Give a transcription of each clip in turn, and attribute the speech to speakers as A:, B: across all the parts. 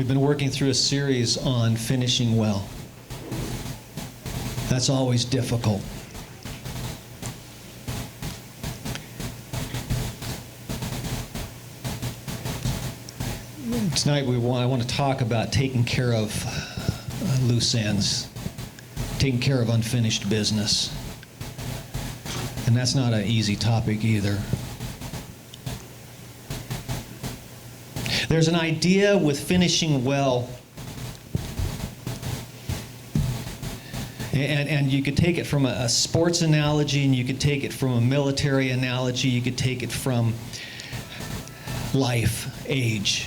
A: We've been working through a series on finishing well. That's always difficult. Tonight I want to talk about taking care of loose ends, taking care of unfinished business. And that's not an easy topic either. There's an idea with finishing well, and you could take it from a sports analogy, and you could take it from a military analogy, you could take it from life, age.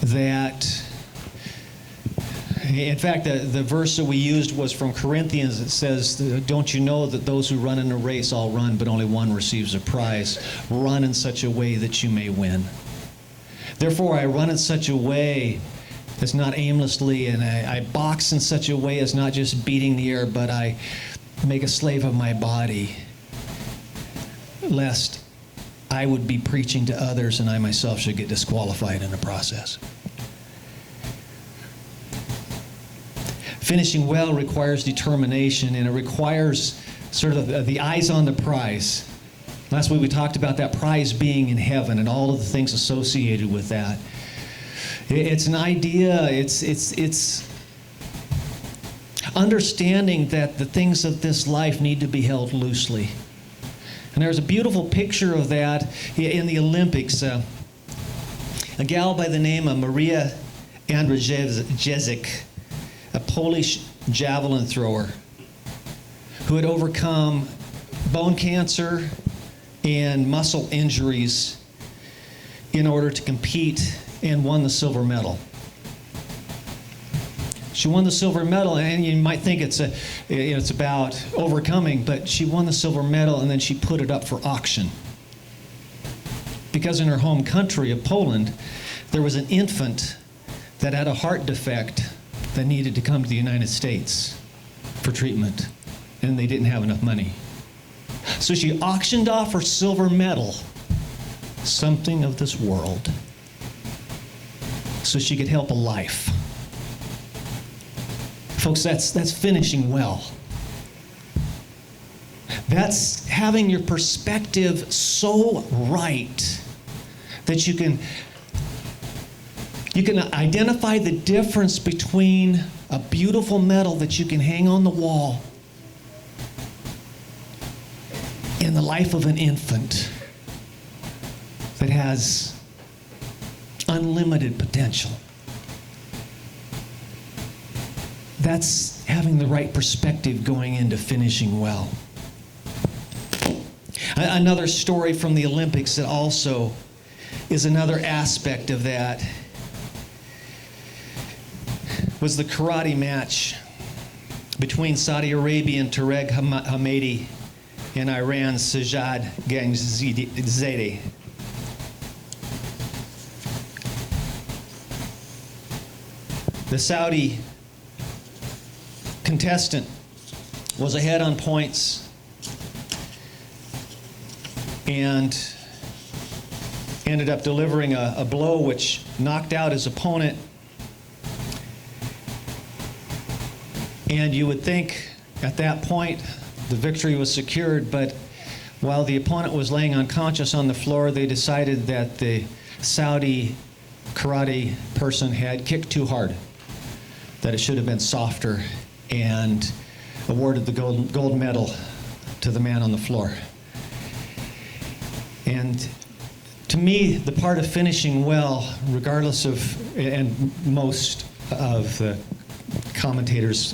A: That, in fact, the verse that we used was from Corinthians. It says, "Don't you know that those who run in a race all run, but only one receives a prize? Run in such a way that you may win. Therefore, I run in such a way that's not aimlessly, and I box in such a way as not just beating the air, but I make a slave of my body, lest I would be preaching to others and I myself should get disqualified in the process." Finishing well requires determination, and it requires sort of the eyes on the prize. Last week we talked about that prize being in heaven and all of the things associated with that. It's an idea, it's understanding that the things of this life need to be held loosely. And there's a beautiful picture of that in the Olympics. A gal by the name of Maria Andrzejczyk, a Polish javelin thrower who had overcome bone cancer and muscle injuries in order to compete, and won the silver medal. She won the silver medal, and you might think it's about overcoming, but she won the silver medal and then she put it up for auction. Because in her home country of Poland, there was an infant that had a heart defect that needed to come to the United States for treatment, and they didn't have enough money. So she auctioned off her silver medal, something of this world, so she could help a life. Folks, that's finishing well. That's having your perspective so right that you can identify the difference between a beautiful medal that you can hang on the wall and the life of an infant that has unlimited potential. That's having the right perspective going into finishing well. Another story from the Olympics that also is another aspect of that was the karate match between Saudi Arabia and Tarek Hamedi and Iran's Sajjad Gangzadeh. The Saudi contestant was ahead on points and ended up delivering a blow which knocked out his opponent. And you would think at that point the victory was secured, but while the opponent was laying unconscious on the floor, they decided that the Saudi karate person had kicked too hard, that it should have been softer, and awarded the gold medal to the man on the floor. And to me, the part of finishing well, regardless of, and most of the commentators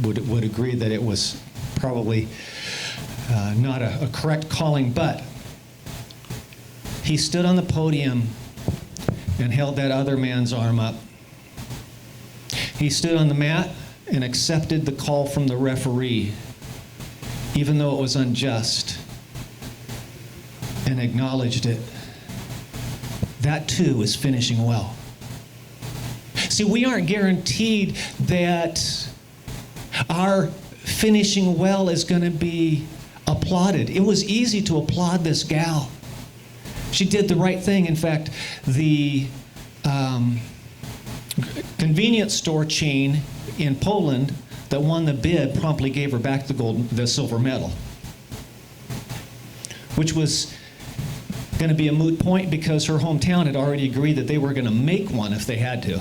A: would agree that it was probably not a correct calling, but he stood on the podium and held that other man's arm up. He stood on the mat and accepted the call from the referee, even though it was unjust, and acknowledged it. That too is finishing well. See, we aren't guaranteed that our finishing well is going to be applauded. It was easy to applaud this gal She did the right thing. In fact, the convenience store chain in Poland that won the bid promptly gave her back the silver medal, which was going to be a moot point because her hometown had already agreed that they were going to make one if they had to.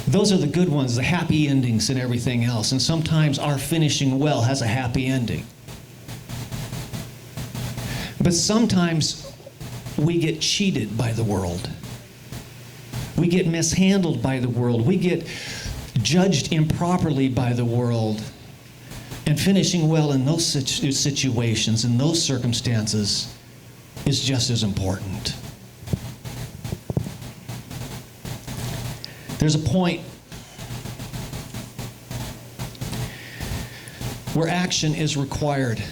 A: Those are the good ones, the happy endings and everything else. And sometimes our finishing well has a happy ending. But sometimes we get cheated by the world. We get mishandled by the world. We get judged improperly by the world. And finishing well in those situations, in those circumstances, is just as important. There's a point where action is required.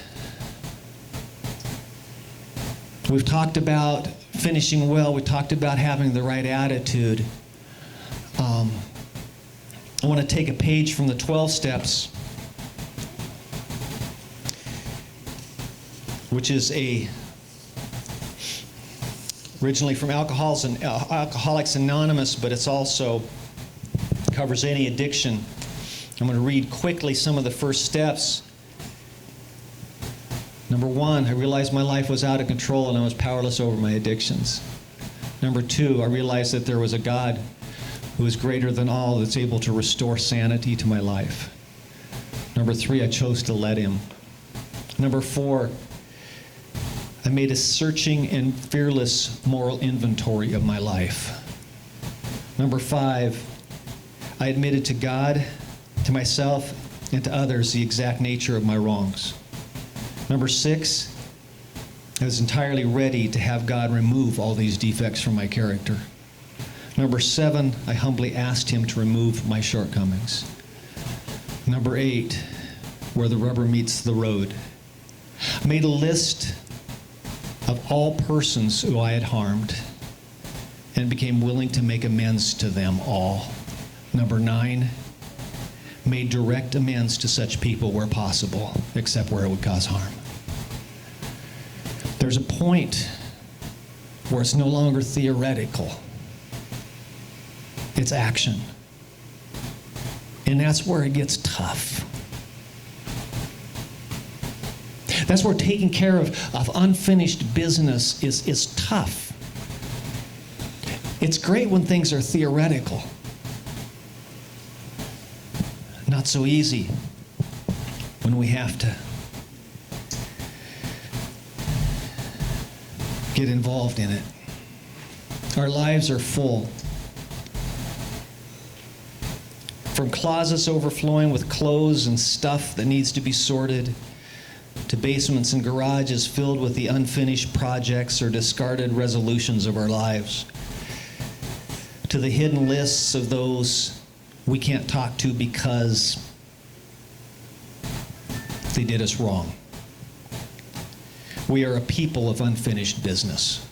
A: We've talked about finishing well. We talked about having the right attitude. I want to take a page from the 12 steps, which is originally from Alcoholics Anonymous, but it's also covers any addiction. I'm going to read quickly some of the first steps. Number 1, I realized my life was out of control and I was powerless over my addictions. Number 2, I realized that there was a God who is greater than all, that's able to restore sanity to my life. Number 3, I chose to let him. Number 4, I made a searching and fearless moral inventory of my life. Number 5, I admitted to God, to myself, and to others the exact nature of my wrongs. Number 6, I was entirely ready to have God remove all these defects from my character. Number 7, I humbly asked him to remove my shortcomings. Number 8, where the rubber meets the road. I made a list of all persons who I had harmed and became willing to make amends to them all. Number 9, made direct amends to such people where possible, except where it would cause harm. There's a point where it's no longer theoretical. It's action. And that's where it gets tough. That's where taking care of unfinished business is tough. It's great when things are theoretical. Not so easy when we have to get involved in it. Our lives are full. From closets overflowing with clothes and stuff that needs to be sorted, to basements and garages filled with the unfinished projects or discarded resolutions of our lives, to the hidden lists of those we can't talk to because they did us wrong. We are a people of unfinished business.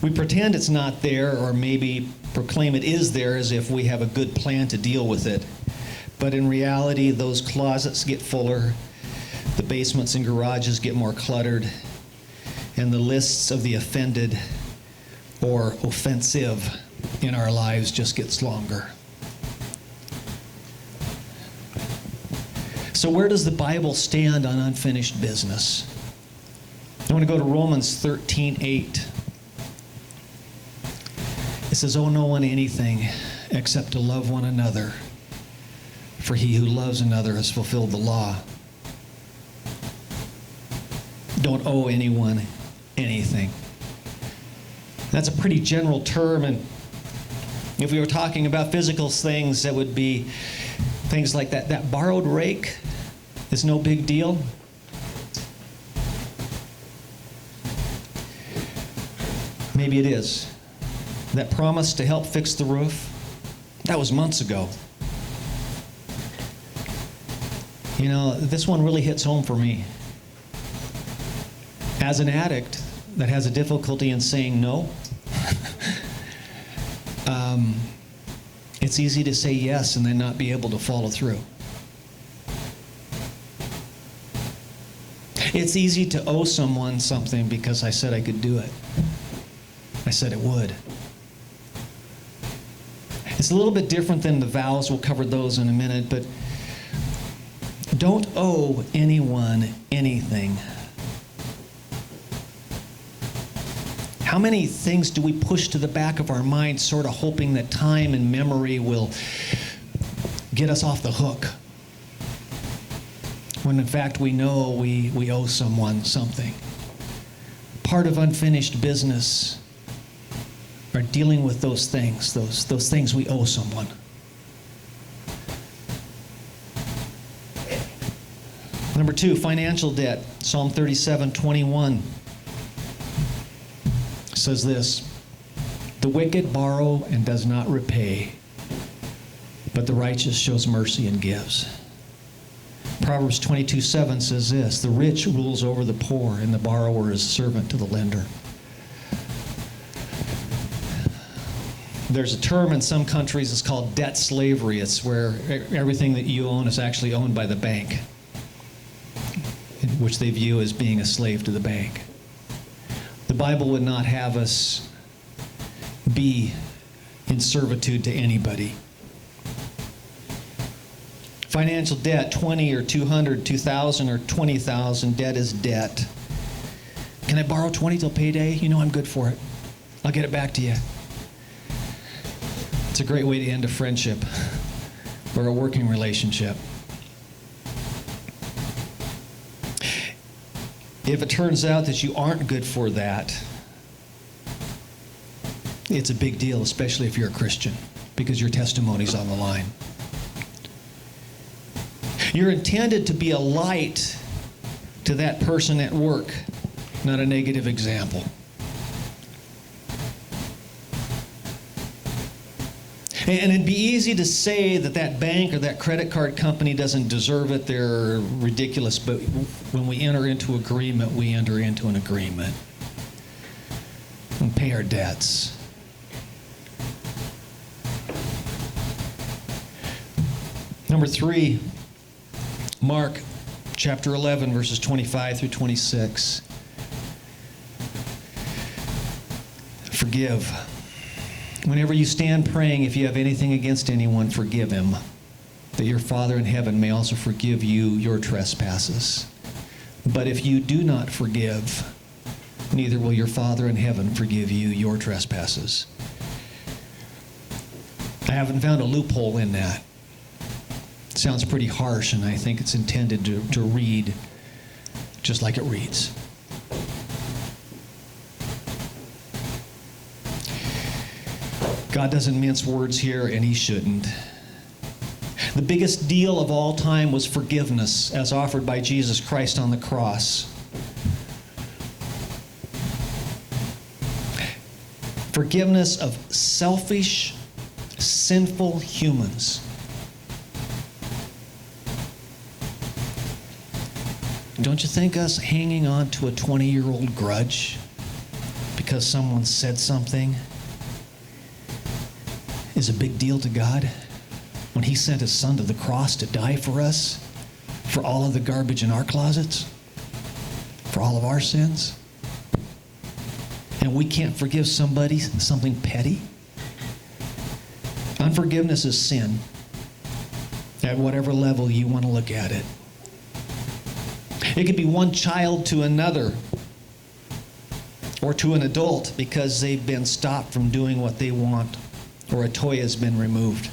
A: We pretend it's not there, or maybe proclaim it is there as if we have a good plan to deal with it. But in reality, those closets get fuller, the basements and garages get more cluttered, and the lists of the offended or offensive in our lives just gets longer. So where does the Bible stand on unfinished business? I want to go to Romans 13:8. It says, "Owe no one anything except to love one another, for he who loves another has fulfilled the law." Don't owe anyone anything. That's a pretty general term, and if we were talking about physical things, that would be things like that borrowed rake is no big deal. Maybe it is. That promise to help fix the roof, that was months ago. You know, this one really hits home for me. As an addict that has a difficulty in saying no, it's easy to say yes and then not be able to follow through. It's easy to owe someone something because I said I could do it. I said it would. It's a little bit different than the vows. We'll cover those in a minute, but don't owe anyone anything. How many things do we push to the back of our mind, sort of hoping that time and memory will get us off the hook, when in fact we know we owe someone something? Part of unfinished business are dealing with those things we owe someone. Number 2, financial debt. Psalm 37:21 says this: "The wicked borrow and does not repay, but the righteous shows mercy and gives." Proverbs 22:7 says this: "The rich rules over the poor, and the borrower is servant to the lender." There's a term in some countries, it's called debt slavery. It's where everything that you own is actually owned by the bank, which they view as being a slave to the bank. The Bible would not have us be in servitude to anybody. Financial debt, 20 or 200, 2,000 or 20,000, debt is debt. Can I borrow 20 till payday? You know I'm good for it. I'll get it back to you. It's a great way to end a friendship or a working relationship. If it turns out that you aren't good for that, it's a big deal, especially if you're a Christian, because your testimony's on the line. You're intended to be a light to that person at work, not a negative example. And it'd be easy to say that that bank or that credit card company doesn't deserve it, they're ridiculous, but when we enter into agreement, we enter into an agreement and pay our debts. Number 3, Mark chapter 11, verses 25 through 26. Forgive. Whenever you stand praying, if you have anything against anyone, forgive him, that your Father in heaven may also forgive you your trespasses. But if you do not forgive, neither will your Father in heaven forgive you your trespasses. I haven't found a loophole in that. It sounds pretty harsh, and I think it's intended to read just like it reads. God doesn't mince words here, and he shouldn't. The biggest deal of all time was forgiveness as offered by Jesus Christ on the cross. Forgiveness of selfish, sinful humans. Don't you think us hanging on to a 20-year-old grudge because someone said something is a big deal to God when he sent his son to the cross to die for us, for all of the garbage in our closets, for all of our sins? And we can't forgive somebody something petty? Unforgiveness is sin, at whatever level you want to look at it. It could be one child to another, or to an adult because they've been stopped from doing what they want, or a toy has been removed.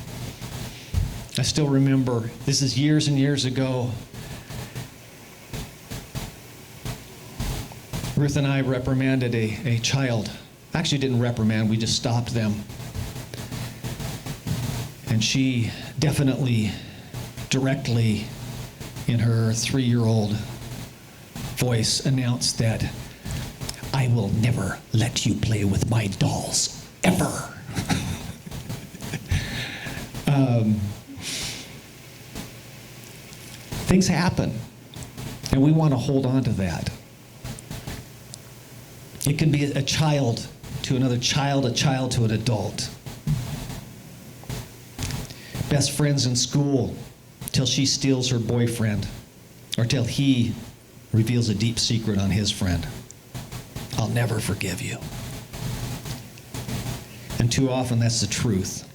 A: I still remember, this is years and years ago, Ruth and I reprimanded a child. Actually didn't reprimand, we just stopped them. And she definitely, directly, in her 3-year-old voice, announced that, "I will never let you play with my dolls, ever." Things happen, and we want to hold on to that. It can be a child to another child, a child to an adult. Best friends in school till she steals her boyfriend, or till he reveals a deep secret on his friend. I'll never forgive you. And too often that's the truth.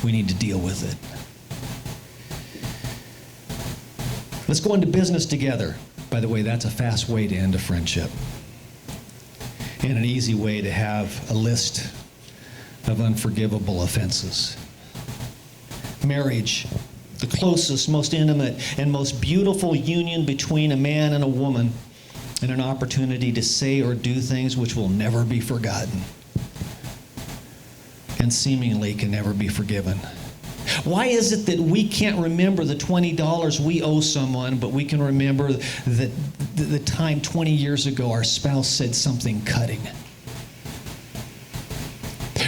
A: We need to deal with it. Let's go into business together. By the way, that's a fast way to end a friendship. And an easy way to have a list of unforgivable offenses. Marriage, the closest, most intimate, and most beautiful union between a man and a woman, and an opportunity to say or do things which will never be forgotten and seemingly can never be forgiven. Why is it that we can't remember the $20 we owe someone, but we can remember the time 20 years ago our spouse said something cutting?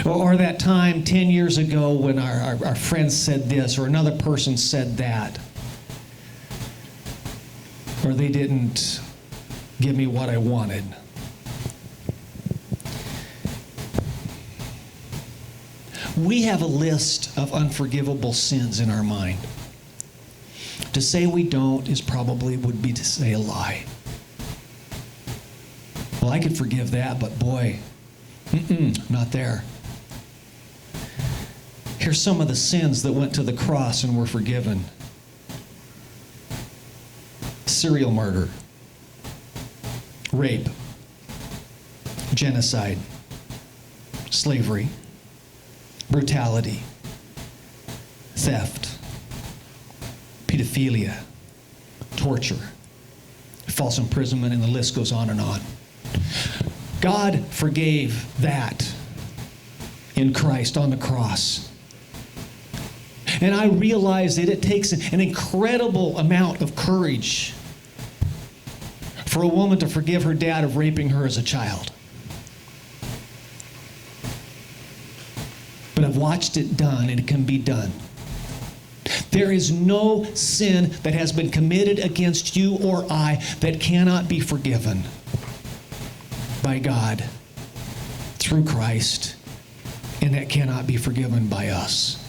A: Or that time 10 years ago when our friend said this, or another person said that. Or they didn't give me what I wanted. We have a list of unforgivable sins in our mind. To say we don't would be to say a lie. Well, I could forgive that, but boy, not there. Here's some of the sins that went to the cross and were forgiven. Serial murder, rape, genocide, slavery, brutality, theft, pedophilia, torture, false imprisonment, and the list goes on and on. God forgave that in Christ on the cross. And I realize that it takes an incredible amount of courage for a woman to forgive her dad of raping her as a child. But I've watched it done, and it can be done. There is no sin that has been committed against you or I that cannot be forgiven by God through Christ, and that cannot be forgiven by us.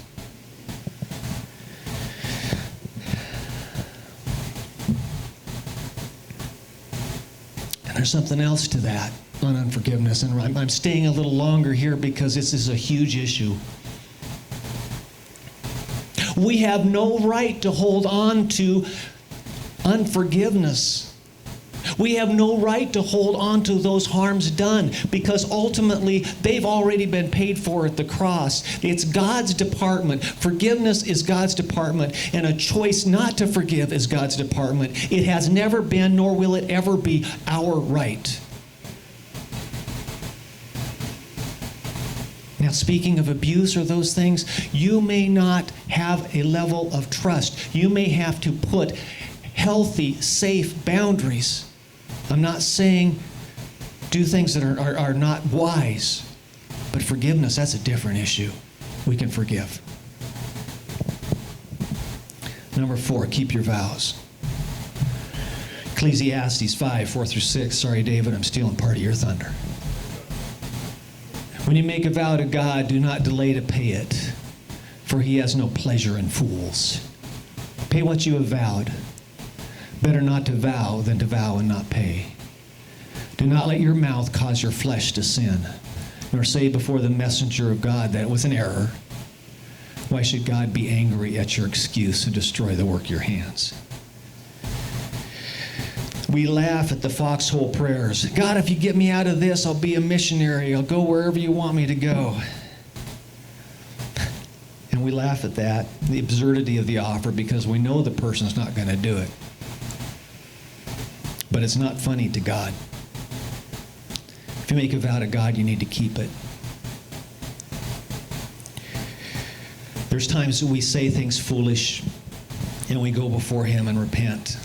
A: And there's something else to that on unforgiveness, and I'm staying a little longer here because this is a huge issue. We have no right to hold on to unforgiveness. We have no right to hold on to those harms done because ultimately they've already been paid for at the cross. It's God's department. Forgiveness is God's department, and a choice not to forgive is God's department. It has never been, nor will it ever be, our right. Now, speaking of abuse or those things, you may not have a level of trust. You may have to put healthy, safe boundaries. I'm not saying do things that are not wise, but forgiveness, that's a different issue. We can forgive. Number 4, keep your vows. Ecclesiastes 5, 4 through 6. Sorry, David, I'm stealing part of your thunder. When you make a vow to God, do not delay to pay it, for he has no pleasure in fools. Pay what you have vowed. Better not to vow than to vow and not pay. Do not let your mouth cause your flesh to sin, nor say before the messenger of God that it was an error. Why should God be angry at your excuse and destroy the work of your hands? We laugh at the foxhole prayers. God, if you get me out of this, I'll be a missionary. I'll go wherever you want me to go. And we laugh at that, the absurdity of the offer, because we know the person's not going to do it. But it's not funny to God. If you make a vow to God, you need to keep it. There's times that we say things foolish, and we go before him and repent.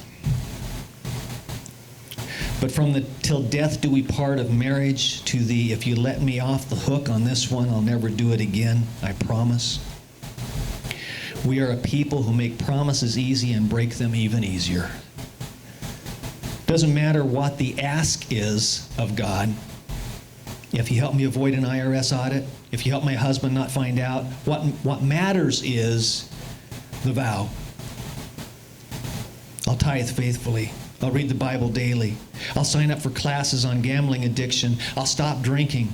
A: But from the till death do we part of marriage to the if you let me off the hook on this one, I'll never do it again, I promise. We are a people who make promises easy and break them even easier. Doesn't matter what the ask is of God. If you help me avoid an IRS audit, if you help my husband not find out, what matters is the vow. I'll tithe faithfully. I'll read the Bible daily. I'll sign up for classes on gambling addiction. I'll stop drinking.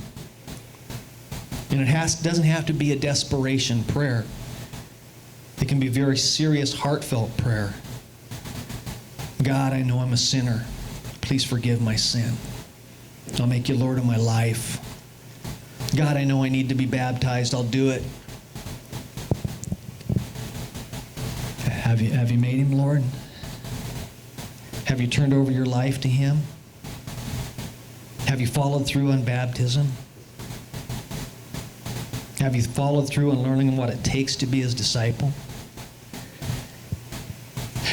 A: And it doesn't have to be a desperation prayer. It can be very serious, heartfelt prayer. God, I know I'm a sinner. Please forgive my sin. I'll make you Lord of my life. God, I know I need to be baptized. I'll do it. Have you made him Lord? Have you turned over your life to him? Have you followed through on baptism? Have you followed through on learning what it takes to be his disciple?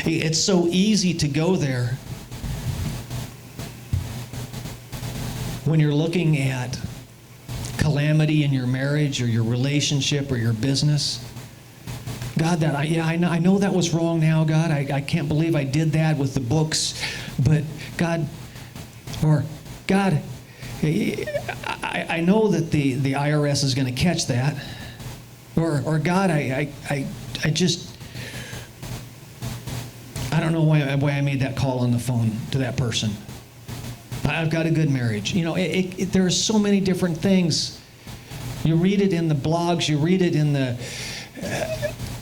A: It's so easy to go there when you're looking at calamity in your marriage or your relationship or your business. God, I know that was wrong now, God. I can't believe I did that with the books. But God, I know that the IRS is going to catch that. Or God, I don't know why I made that call on the phone to that person. I've got a good marriage. There are so many different things. You read it in the blogs. You read it in the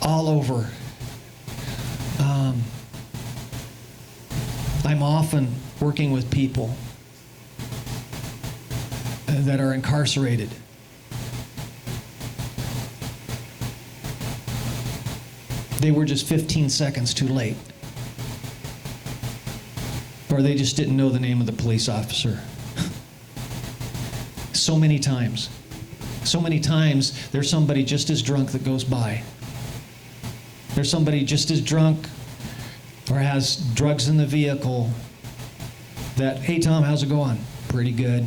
A: all over. I'm often working with people that are incarcerated. They were just 15 seconds too late. Or they just didn't know the name of the police officer. So many times. So many times there's somebody just as drunk that goes by. There's somebody just as drunk or has drugs in the vehicle that, hey Tom, how's it going? Pretty good.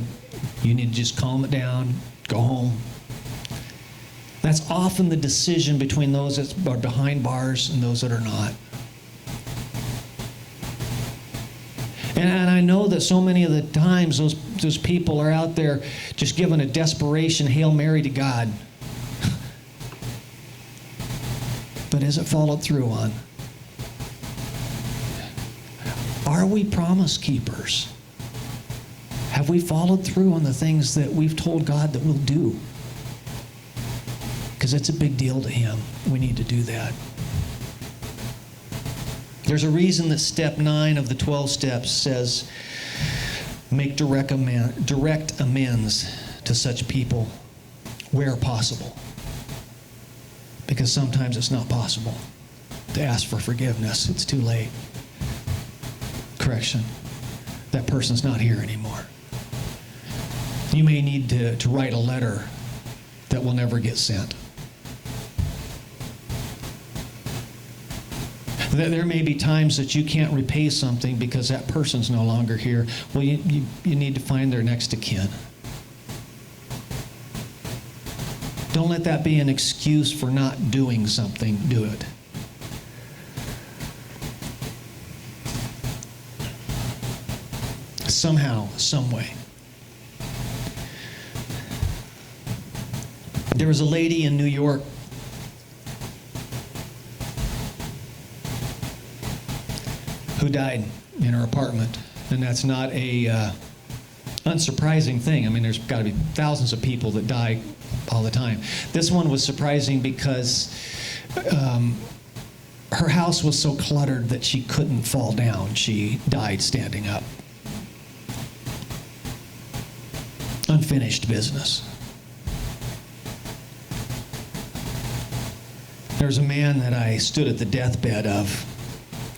A: You need to just calm it down, go home. That's often the decision between those that are behind bars and those that are not. And I know that so many of the times those people are out there just giving a desperation Hail Mary to God. But is it followed through on? Are we promise keepers? Have we followed through on the things that we've told God that we'll do? Because it's a big deal to him. We need to do that. There's a reason that step 9 of the 12 steps says, make direct amends to such people where possible. Because sometimes it's not possible to ask for forgiveness. It's too late. Correction. That person's not here anymore. You may need to write a letter that will never get sent. There may be times that you can't repay something because that person's no longer here. Well, you need to find their next of kin. Don't let that be an excuse for not doing something. Do it. Somehow, some way. There was a lady in New York who died in her apartment, and that's not a unsurprising thing. I mean, there's got to be thousands of people that die all the time. This one was surprising because her house was so cluttered that she couldn't fall down. She died standing up. Unfinished business. There's a man that I stood at the deathbed of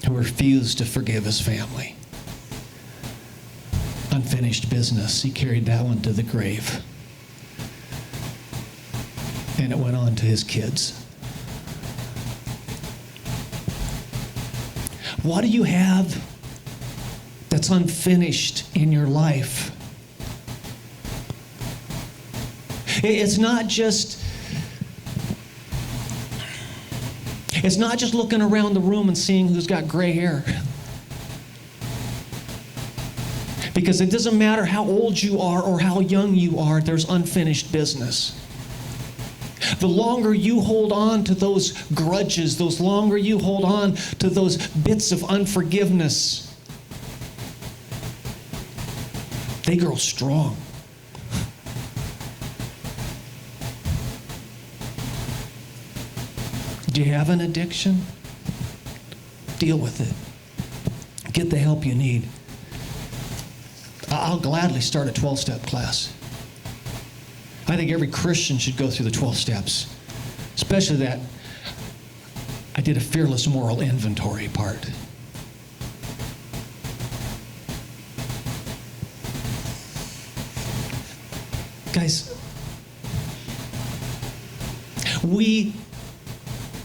A: who refused to forgive his family. Unfinished business. He carried that one to the grave. And it went on to his kids. What do you have that's unfinished in your life? It's not just looking around the room and seeing who's got gray hair. Because it doesn't matter how old you are or how young you are, there's unfinished business. The longer you hold on to those grudges, the longer you hold on to those bits of unforgiveness, they grow strong. Do you have an addiction? Deal with it. Get the help you need. I'll gladly start a 12-step class. I think every Christian should go through the 12 steps, especially that I did a fearless moral inventory part. Guys, we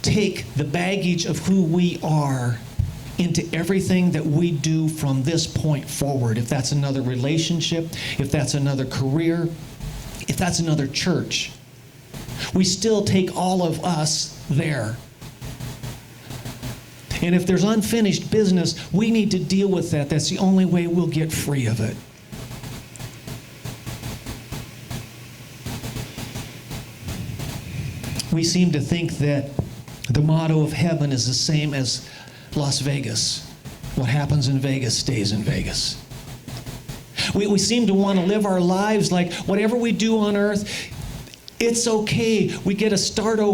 A: take the baggage of who we are into everything that we do from this point forward. If that's another relationship, if that's another career, if that's another church, we still take all of us there. And if there's unfinished business, we need to deal with that. That's the only way we'll get free of it. We seem to think that the motto of heaven is the same as Las Vegas. What happens in Vegas stays in Vegas. We seem to want to live our lives like whatever we do on earth, it's okay. We get to start over.